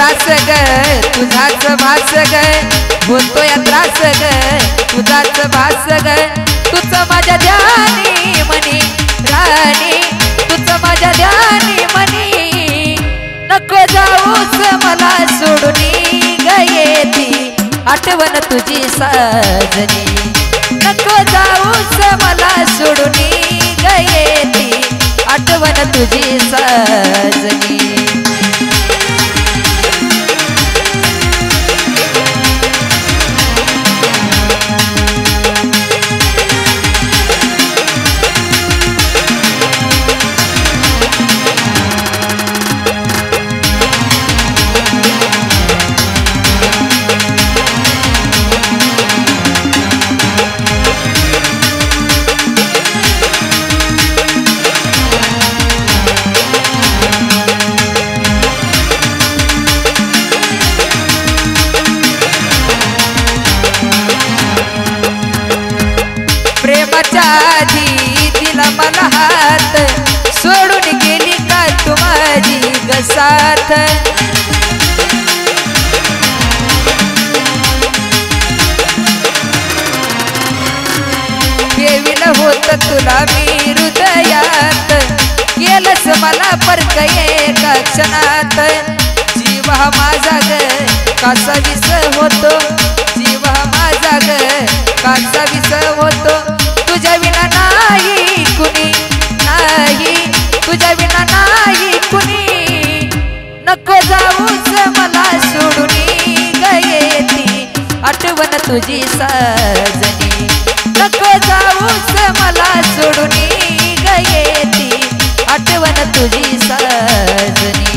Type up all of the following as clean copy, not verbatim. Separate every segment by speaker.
Speaker 1: त्रास ग तुझाच भास ग होतो या त्रास ग तुझाच भास ग तुझ माझ्या ध्यानी मनी राणी तुझ माझ्या ध्यानी मनी नको जाऊस मला सोडून गयेती आठवण तुझी साजनी नको जाऊस मला सोडून गयेती आठवण तुझी साजनी प्रेमाच्या आधी दिला मला हात सोडून गेली का तू माझी गसाथ ठेविल होत तुला मी हृदयात केलंस मला परक एका क्षणात जीव हा माझा ग कासा विस होतो जीव हा माझा ग कासा विस होतो तुझ्या विना नाही कुणी नाही तुझ्या विना नाही कुणी नको जाऊस मला सोडून गयेती आठवण तुझी साजनी नको जाऊस मला सोडून गयेती आठवण तुझी साजनी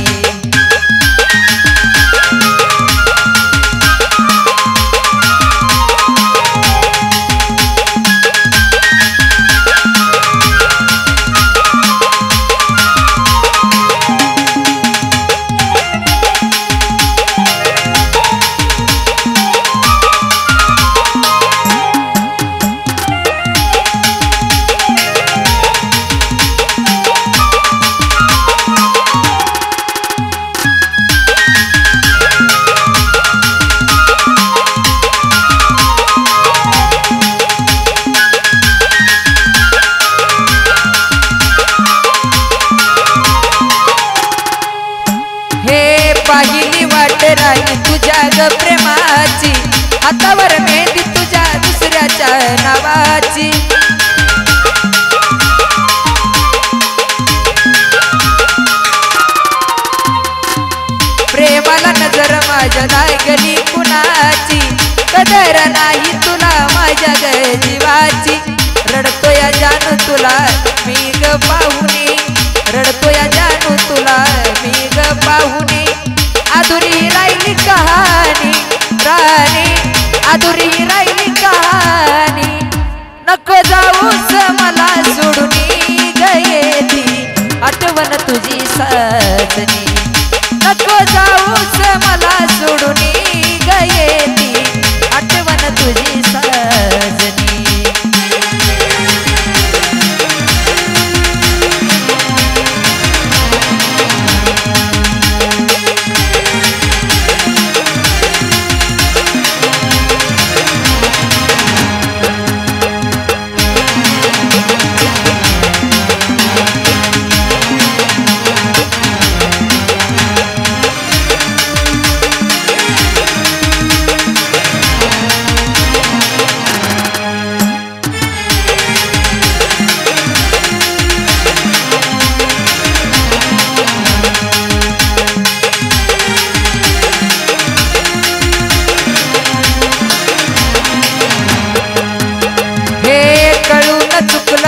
Speaker 1: पाहिली वाट राही तुझ्या ग प्रेमाची हातावर मेहंदी तुझ्या दुसऱ्याच्या नावाची प्रेमाला नजर माझ्या लागली कुणाची कदर नाही तुला माझ्या ग जीवाची रडतो या जानू तुला मी ग पाहुणी रडतो या जानू तुला मी ग पाहुणी अधुरी राहिली कहाणी राणी अधुरी राहिली कहाणी नको जाऊस मला सोडून गयेती आठवण तुझी साजनी नको जाऊस मला सोडून गयेती आठवण तुझी साजनी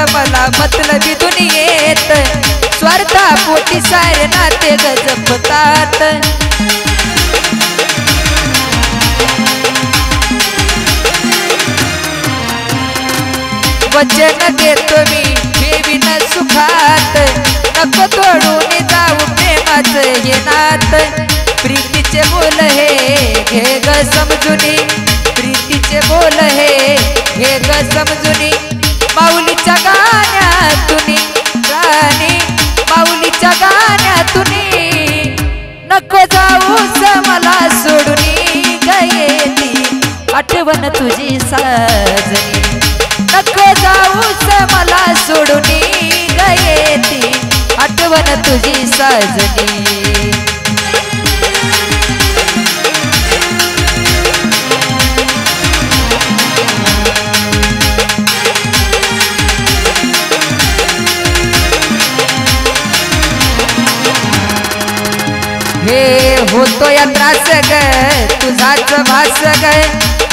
Speaker 1: मला मतलबी दुनियेत स्वार्था पोटी सारे नाते गजपतात वचन देतो मी ठेवीन सुखात नको तोडून जाऊ प्रेमाचं हे नात प्रीतीचे बोल हे घे ग समजुनी प्रीतीचे बोल हे घे ग समजुनी माऊलीच्या गाण्यातून राणी माऊलीच्या गाण्यातून नको जाऊस मला सोडून गयेती आठवण तुझी साजनी नको जाऊस मला सोडून गयेती आठवण तुझी साजनी हे होतो या त्रास ग तुझाच भास ग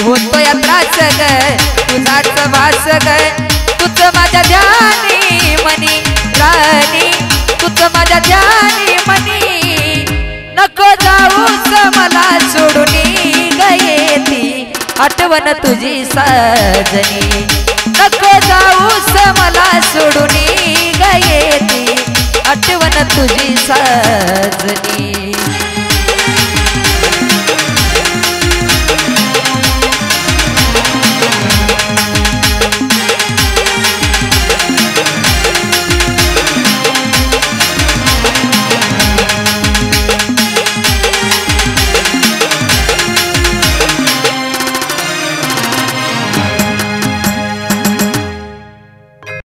Speaker 1: होतो या त्रास ग तुझाच भास ग तूच माझ्या ध्यानी मनी राणी तूच माझ्या ध्यानी मनी नको जाऊस मला सोडून गयेती आठवण तुझी साजनी नको जाऊस मला सोडून गयेती आठवण तुझी साजनी